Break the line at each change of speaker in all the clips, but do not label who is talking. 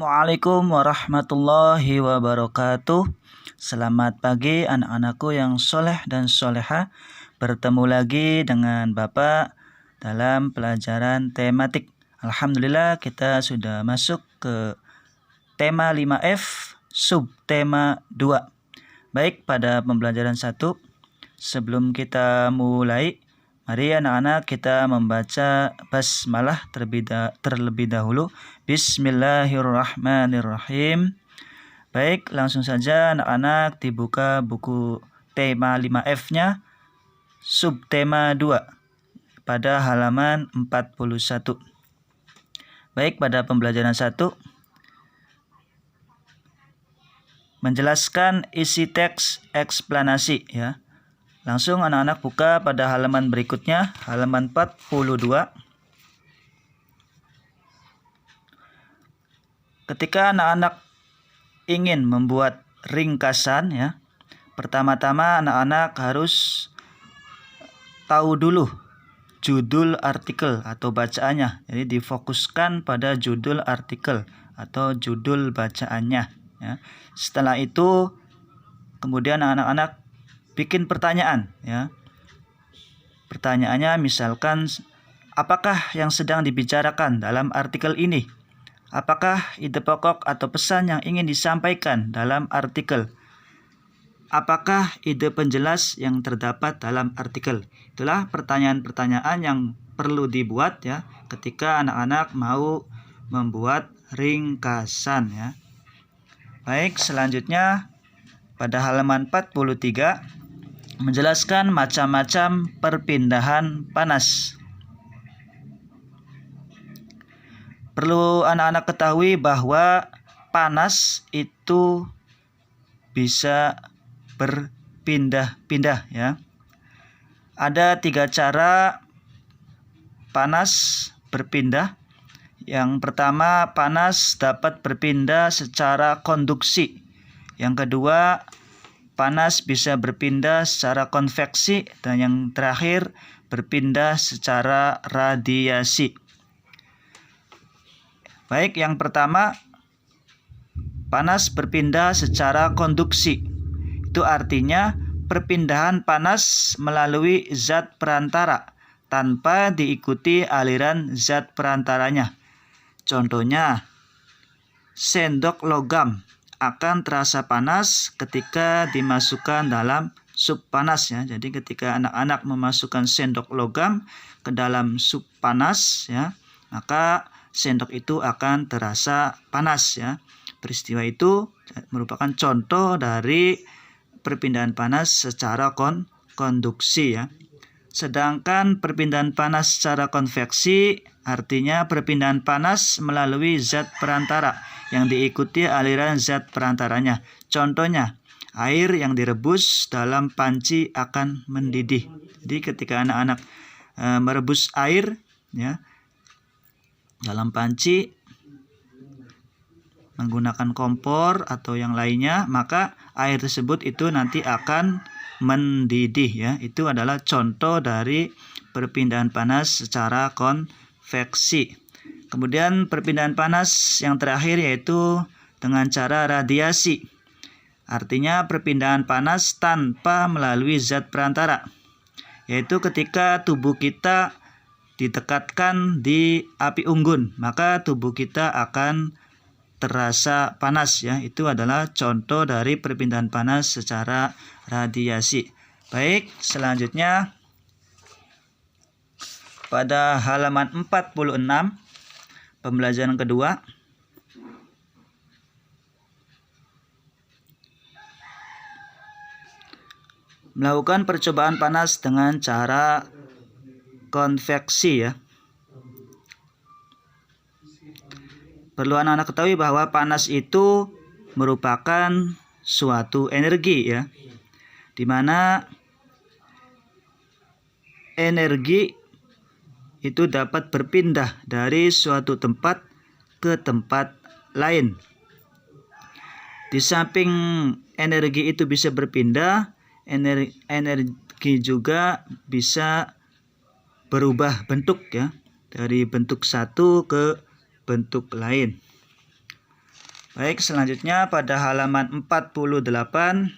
Assalamualaikum warahmatullahi wabarakatuh. Selamat pagi anak-anakku yang soleh dan soleha. Bertemu lagi dengan Bapak dalam pelajaran tematik. Alhamdulillah kita sudah masuk ke tema 5F subtema 2. Baik, pada pembelajaran 1 sebelum kita mulai, mari anak-anak kita membaca basmalah terlebih dahulu. Bismillahirrahmanirrahim. Baik, langsung saja anak-anak dibuka buku tema 5F-nya subtema 2 pada halaman 41. Baik, pada pembelajaran 1 menjelaskan isi teks eksplanasi ya. Langsung anak-anak buka pada halaman berikutnya, halaman 42. Ketika anak-anak ingin membuat ringkasan ya, pertama-tama anak-anak harus tahu dulu judul artikel atau bacaannya. Jadi difokuskan pada judul artikel atau judul bacaannya ya. Setelah itu kemudian anak-anak bikin pertanyaan ya. Pertanyaannya misalkan, apakah yang sedang dibicarakan dalam artikel ini? Apakah ide pokok atau pesan yang ingin disampaikan dalam artikel? Apakah ide penjelas yang terdapat dalam artikel? Itulah pertanyaan-pertanyaan yang perlu dibuat ya ketika anak-anak mau membuat ringkasan ya. Baik, selanjutnya pada halaman 43 menjelaskan macam-macam perpindahan panas. Perlu anak-anak ketahui bahwa panas itu bisa berpindah-pindah ya. Ada 3 cara panas berpindah. Yang pertama, panas dapat berpindah secara konduksi. Yang kedua, panas bisa berpindah secara konveksi. Dan yang terakhir, berpindah secara radiasi. Baik, yang pertama, panas berpindah secara konduksi. Itu artinya perpindahan panas melalui zat perantara tanpa diikuti aliran zat perantaranya. Contohnya, sendok logam akan terasa panas ketika dimasukkan dalam sup panas ya. Jadi ketika anak-anak memasukkan sendok logam ke dalam sup panas ya, maka sendok itu akan terasa panas ya. Peristiwa itu merupakan contoh dari perpindahan panas secara konduksi ya. Sedangkan perpindahan panas secara konveksi artinya perpindahan panas melalui zat perantara yang diikuti aliran zat perantaranya. Contohnya, air yang direbus dalam panci akan mendidih. Jadi ketika anak-anak merebus air ya dalam panci menggunakan kompor atau yang lainnya, maka air tersebut itu nanti akan mendidih ya. Itu adalah contoh dari perpindahan panas secara konveksi. Kemudian perpindahan panas yang terakhir yaitu dengan cara radiasi. Artinya perpindahan panas tanpa melalui zat perantara. Yaitu ketika tubuh kita ditekatkan di api unggun, maka tubuh kita akan terasa panas ya. Itu adalah contoh dari perpindahan panas secara radiasi. Baik, selanjutnya pada halaman 46 pembelajaran kedua melakukan percobaan panas dengan cara konveksi ya. Perlu anak-anak ketahui bahwa panas itu merupakan suatu energi ya, di mana energi itu dapat berpindah dari suatu tempat ke tempat lain. Di samping energi itu bisa berpindah, energi juga bisa berubah bentuk ya, dari bentuk satu ke bentuk lain. Baik, selanjutnya pada halaman 48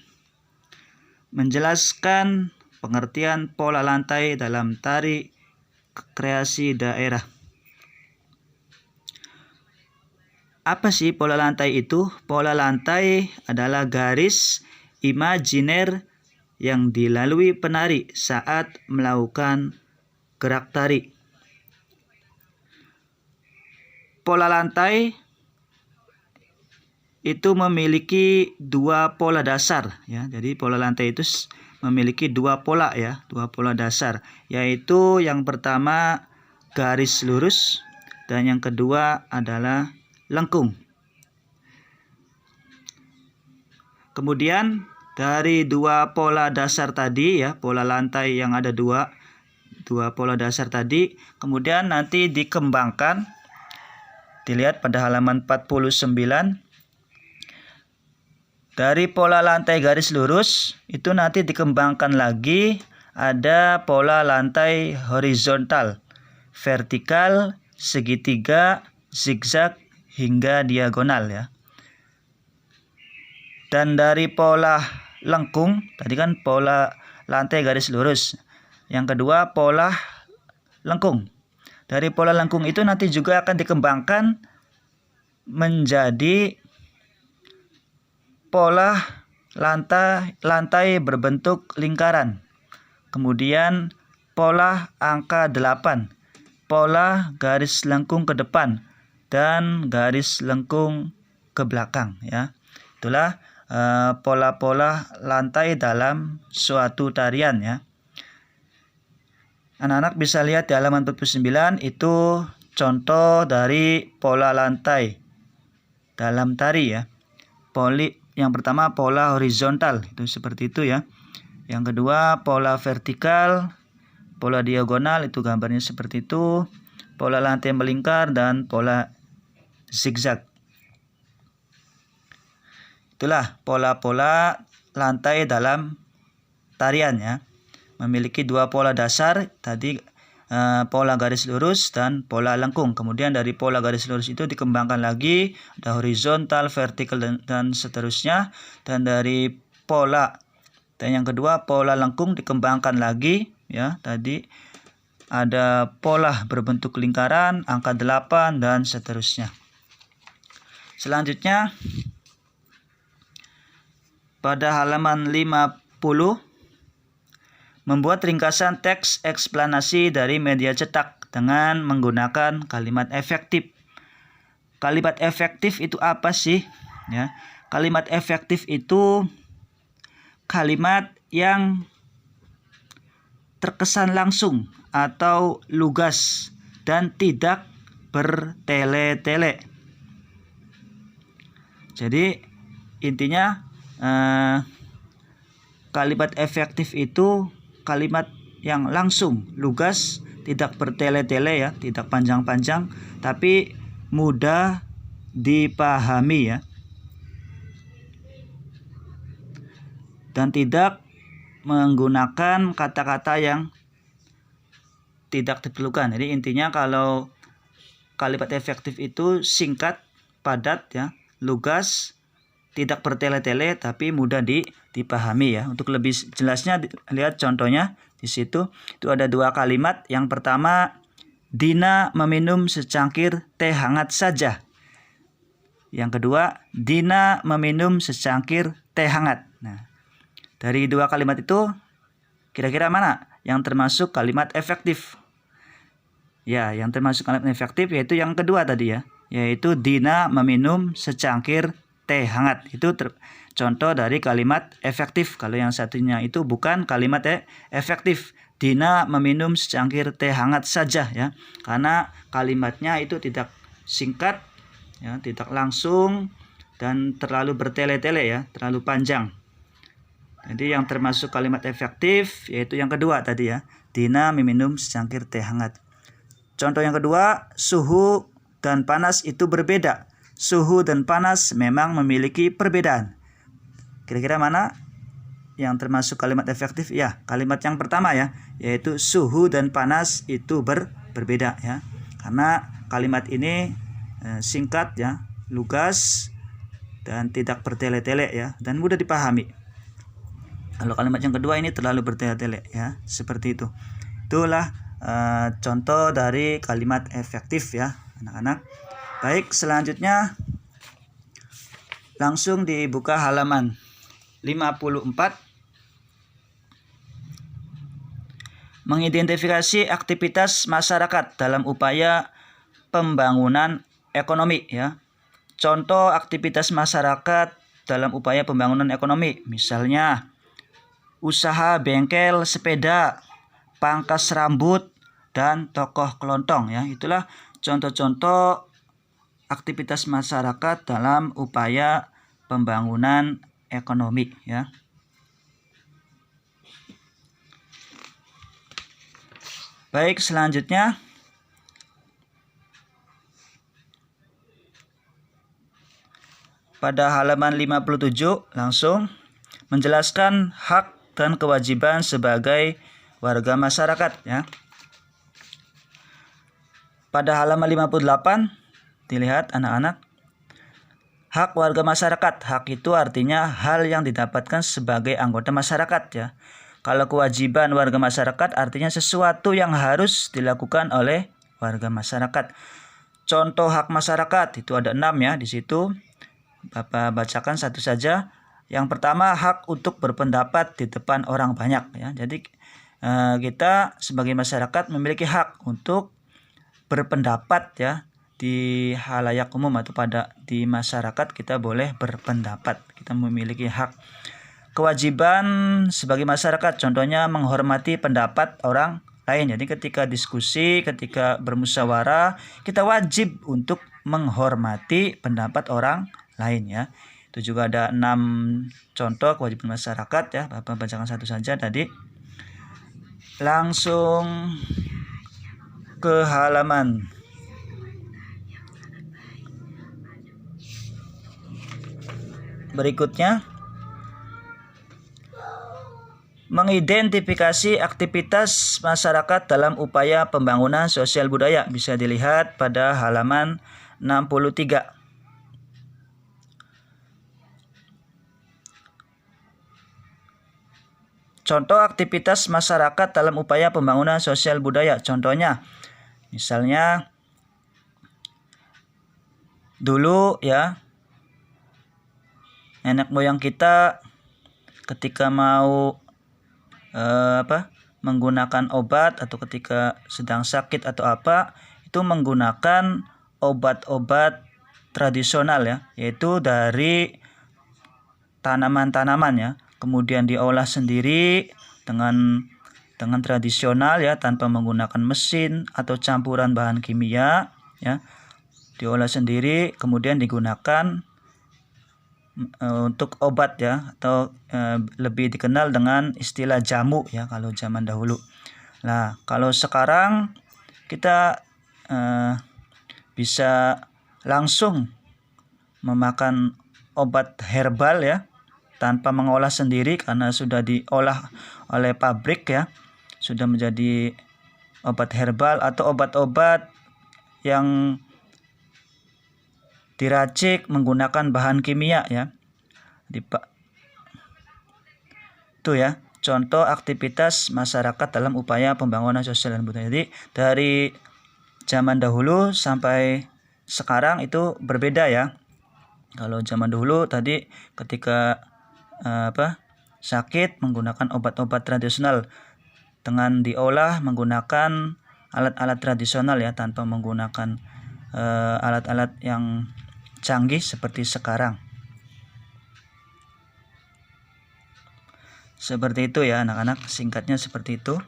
menjelaskan pengertian pola lantai dalam tari kreasi daerah. Apa sih pola lantai itu? Pola lantai adalah garis imajiner yang dilalui penari saat melakukan gerak tari. Pola lantai itu memiliki dua pola dasar ya. Jadi pola lantai itu memiliki dua pola ya, dua pola dasar, yaitu yang pertama garis lurus dan yang kedua adalah lengkung. Kemudian dari dua pola dasar tadi ya, pola lantai yang ada dua pola dasar tadi, kemudian nanti dikembangkan. Dilihat pada halaman 49. Dari pola lantai garis lurus itu nanti dikembangkan lagi ada pola lantai horizontal, vertikal, segitiga, zigzag hingga diagonal ya. Dan dari pola lengkung, tadi kan pola lantai garis lurus. Yang kedua pola lengkung. Dari pola lengkung itu nanti juga akan dikembangkan menjadi pola lantai berbentuk lingkaran. Kemudian pola angka 8, pola garis lengkung ke depan dan garis lengkung ke belakang ya. Itulah pola-pola lantai dalam suatu tarian ya. Anak-anak bisa lihat di halaman 49 itu contoh dari pola lantai dalam tari ya. Yang pertama pola horizontal, itu seperti itu ya. Yang kedua pola vertikal, pola diagonal, itu gambarnya seperti itu. Pola lantai melingkar dan pola zigzag. Itulah pola-pola lantai dalam tarian ya. Memiliki dua pola dasar tadi, pola garis lurus dan pola lengkung. Kemudian dari pola garis lurus itu dikembangkan lagi ada horizontal, vertikal dan seterusnya. Dan dari pola dan yang kedua pola lengkung dikembangkan lagi ya. Tadi ada pola berbentuk lingkaran, angka 8 dan seterusnya. Selanjutnya pada halaman 50 membuat ringkasan teks eksplanasi dari media cetak dengan menggunakan kalimat efektif. Kalimat efektif itu apa sih? Ya, kalimat efektif itu kalimat yang terkesan langsung atau lugas dan tidak bertele-tele. Jadi intinya kalimat efektif itu kalimat yang langsung, lugas, tidak bertele-tele ya, tidak panjang-panjang, tapi mudah dipahami ya. Dan tidak menggunakan kata-kata yang tidak diperlukan. Jadi intinya kalau kalimat efektif itu singkat, padat ya, lugas, tidak bertele-tele tapi mudah dipahami ya. Untuk lebih jelasnya lihat contohnya di situ. Itu ada dua kalimat. Yang pertama, Dina meminum secangkir teh hangat saja. Yang kedua, Dina meminum secangkir teh hangat. Nah, dari dua kalimat itu kira-kira mana yang termasuk kalimat efektif? Ya, yang termasuk kalimat efektif yaitu yang kedua tadi ya, yaitu Dina meminum secangkir teh hangat. Itu contoh dari kalimat efektif. Kalau yang satunya itu bukan kalimat efektif. Dina meminum secangkir teh hangat saja ya. Karena kalimatnya itu tidak singkat ya, tidak langsung dan terlalu bertele-tele ya, terlalu panjang. Jadi yang termasuk kalimat efektif yaitu yang kedua tadi ya. Dina meminum secangkir teh hangat. Contoh yang kedua, suhu dan panas itu berbeda. Suhu dan panas memang memiliki perbedaan. Kira-kira mana yang termasuk kalimat efektif? Ya, kalimat yang pertama ya, yaitu suhu dan panas itu berbeda ya. Karena kalimat ini singkat ya, lugas dan tidak bertele-tele ya, dan mudah dipahami. Kalau kalimat yang kedua ini terlalu bertele-tele ya, seperti itu. Itulah contoh dari kalimat efektif ya, anak-anak. Baik, selanjutnya langsung dibuka halaman 54. Mengidentifikasi aktivitas masyarakat dalam upaya pembangunan ekonomi ya. Contoh aktivitas masyarakat dalam upaya pembangunan ekonomi, misalnya usaha bengkel sepeda, pangkas rambut, dan tokoh kelontong ya. Itulah contoh-contoh aktivitas masyarakat dalam upaya pembangunan ekonomi ya. Baik, selanjutnya pada halaman 57 langsung menjelaskan hak dan kewajiban sebagai warga masyarakat ya. Pada halaman 58 dilihat anak-anak, hak warga masyarakat. Hak itu artinya hal yang didapatkan sebagai anggota masyarakat ya. Kalau kewajiban warga masyarakat artinya sesuatu yang harus dilakukan oleh warga masyarakat. Contoh hak masyarakat itu ada 6 ya di situ. Bapak bacakan satu saja. Yang pertama, hak untuk berpendapat di depan orang banyak ya. Jadi kita sebagai masyarakat memiliki hak untuk berpendapat ya di halayak umum atau di masyarakat kita boleh berpendapat. Kita memiliki hak. Kewajiban sebagai masyarakat contohnya menghormati pendapat orang lain. Jadi ketika diskusi, ketika bermusyawarah, kita wajib untuk menghormati pendapat orang lain ya. Itu juga ada 6 contoh kewajiban masyarakat ya. Bapak bacakan satu saja tadi. Langsung ke halaman berikutnya. Mengidentifikasi aktivitas masyarakat dalam upaya pembangunan sosial budaya bisa dilihat pada halaman 63. Contoh aktivitas masyarakat dalam upaya pembangunan sosial budaya. Contohnya, misalnya dulu ya, nenek moyang kita ketika mau menggunakan obat atau ketika sedang sakit atau apa, itu menggunakan obat-obat tradisional ya, yaitu dari tanaman-tanaman ya. Kemudian diolah sendiri dengan tradisional ya, tanpa menggunakan mesin atau campuran bahan kimia ya. Diolah sendiri kemudian digunakan untuk obat ya, atau lebih dikenal dengan istilah jamu ya kalau zaman dahulu. Nah, kalau sekarang kita bisa langsung memakan obat herbal ya, tanpa mengolah sendiri karena sudah diolah oleh pabrik ya, sudah menjadi obat herbal atau obat-obat yang diracik menggunakan bahan kimia ya. Itu ya, contoh aktivitas masyarakat dalam upaya pembangunan sosial dan budaya. Jadi dari zaman dahulu sampai sekarang itu berbeda ya. Kalau zaman dahulu tadi ketika sakit menggunakan obat-obat tradisional dengan diolah menggunakan alat-alat tradisional ya, tanpa menggunakan alat-alat yang canggih seperti sekarang. Seperti itu ya anak-anak, singkatnya seperti itu.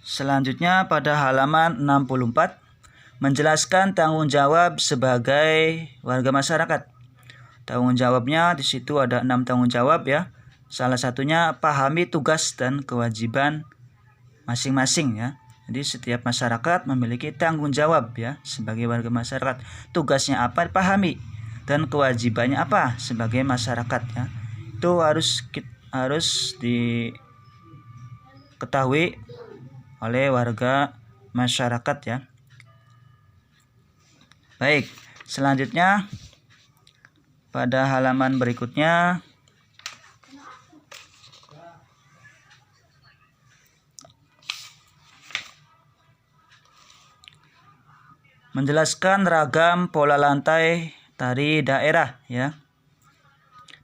Selanjutnya pada halaman 64 menjelaskan tanggung jawab sebagai warga masyarakat. Tanggung jawabnya di situ ada 6 tanggung jawab ya. Salah satunya pahami tugas dan kewajiban masing-masing ya. Jadi setiap masyarakat memiliki tanggung jawab ya sebagai warga masyarakat. Tugasnya apa? Pahami. Dan kewajibannya apa sebagai masyarakat ya. Itu harus diketahui oleh warga masyarakat ya. Baik, selanjutnya pada halaman berikutnya menjelaskan ragam pola lantai tari daerah ya.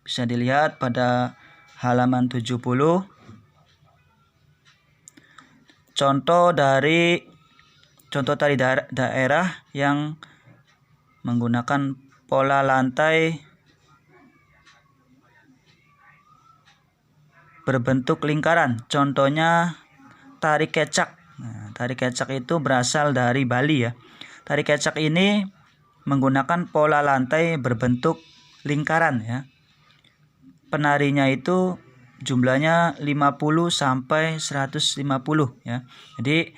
Bisa dilihat pada halaman 70. Contoh tari daerah yang menggunakan pola lantai berbentuk lingkaran. Contohnya tari kecak. Nah, tari kecak itu berasal dari Bali ya. Tari kecak ini menggunakan pola lantai berbentuk lingkaran ya. Penarinya itu jumlahnya 50 sampai 150 ya. Jadi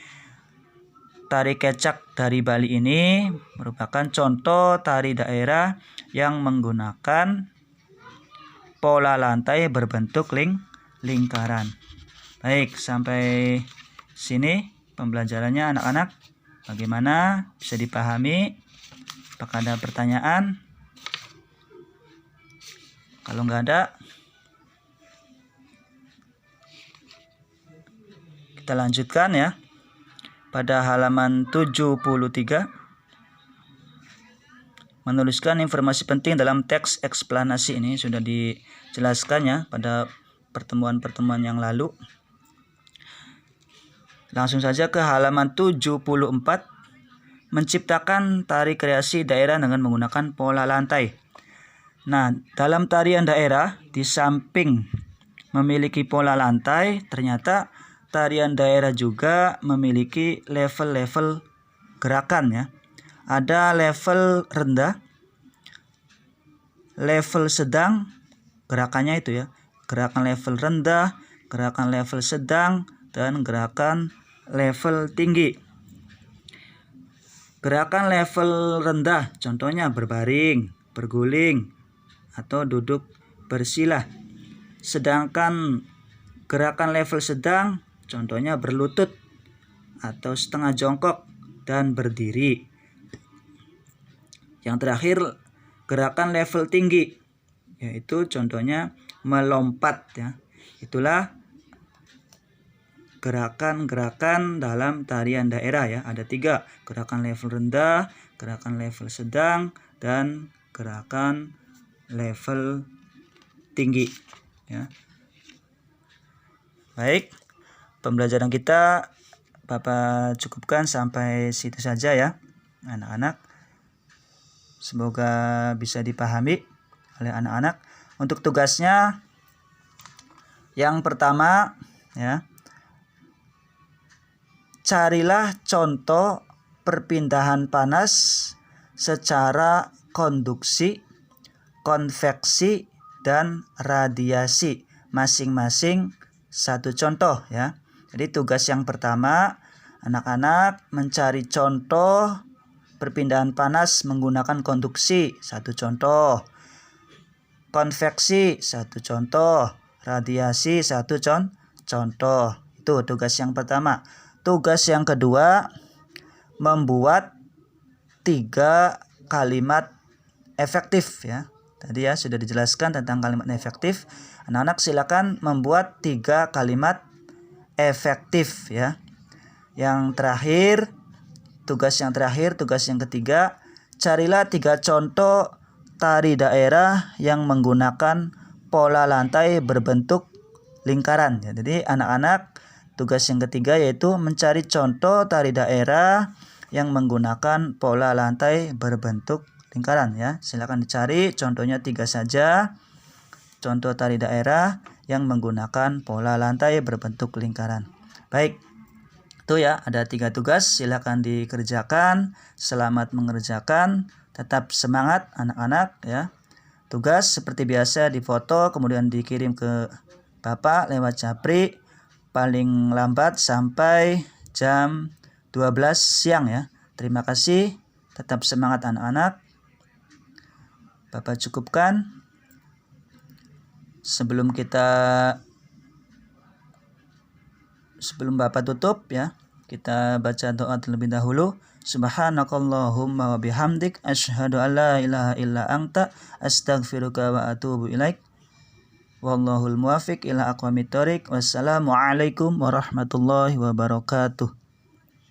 tari kecak dari Bali ini merupakan contoh tari daerah yang menggunakan pola lantai berbentuk lingkaran. Baik, sampai sini pembelajarannya anak-anak. Bagaimana? Bisa dipahami? Apakah ada pertanyaan? Kalau nggak ada, kita lanjutkan ya. Pada halaman 73, menuliskan informasi penting dalam teks eksplanasi. Ini sudah dijelaskan ya pada pertemuan-pertemuan yang lalu. Langsung saja ke halaman 74. Menciptakan tari kreasi daerah dengan menggunakan pola lantai. Nah, dalam tarian daerah, di samping memiliki pola lantai, ternyata tarian daerah juga memiliki level-level gerakan ya. Ada level rendah, level sedang, gerakannya itu ya. Gerakan level rendah, gerakan level sedang, dan gerakan level tinggi. Gerakan level rendah contohnya berbaring, berguling, atau duduk bersila. Sedangkan gerakan level sedang contohnya berlutut atau setengah jongkok dan berdiri. Yang terakhir gerakan level tinggi, yaitu contohnya melompat ya. Itulah gerakan-gerakan dalam tarian daerah ya. Ada 3, gerakan level rendah, gerakan level sedang, dan gerakan level tinggi ya. Baik, pembelajaran kita Bapak cukupkan sampai situ saja ya anak-anak. Semoga bisa dipahami oleh anak-anak. Untuk tugasnya yang pertama ya, carilah contoh perpindahan panas secara konduksi, konveksi, dan radiasi. Masing-masing satu contoh ya. Jadi tugas yang pertama, anak-anak mencari contoh perpindahan panas menggunakan konduksi, satu contoh. Konveksi, satu contoh. Radiasi, satu contoh. Itu tugas yang pertama. Tugas yang kedua, membuat 3 kalimat efektif ya. Tadi ya sudah dijelaskan tentang kalimat efektif. Anak-anak silakan membuat 3 kalimat efektif ya. Yang terakhir, tugas yang ketiga, carilah 3 contoh tari daerah yang menggunakan pola lantai berbentuk lingkaran ya. Jadi anak-anak, tugas yang ketiga yaitu mencari contoh tari daerah yang menggunakan pola lantai berbentuk lingkaran ya. Silakan dicari, contohnya 3 saja. Contoh tari daerah yang menggunakan pola lantai berbentuk lingkaran. Baik, itu ya, ada 3 tugas, silakan dikerjakan. Selamat mengerjakan, tetap semangat anak-anak ya. Tugas seperti biasa difoto kemudian dikirim ke Bapak lewat Japri paling lambat sampai jam 12 siang ya. Terima kasih, tetap semangat anak-anak. Bapak cukupkan. Sebelum Bapak tutup ya, Kita baca doa terlebih dahulu. Subhanakallahumma wa bihamdik asyhadu an la ilaha illa anta astaghfiruka wa atubu ilaik. Wallahul muwaffiq ila aqwamit thoriq. Wassalamualaikum warahmatullahi wabarakatuh.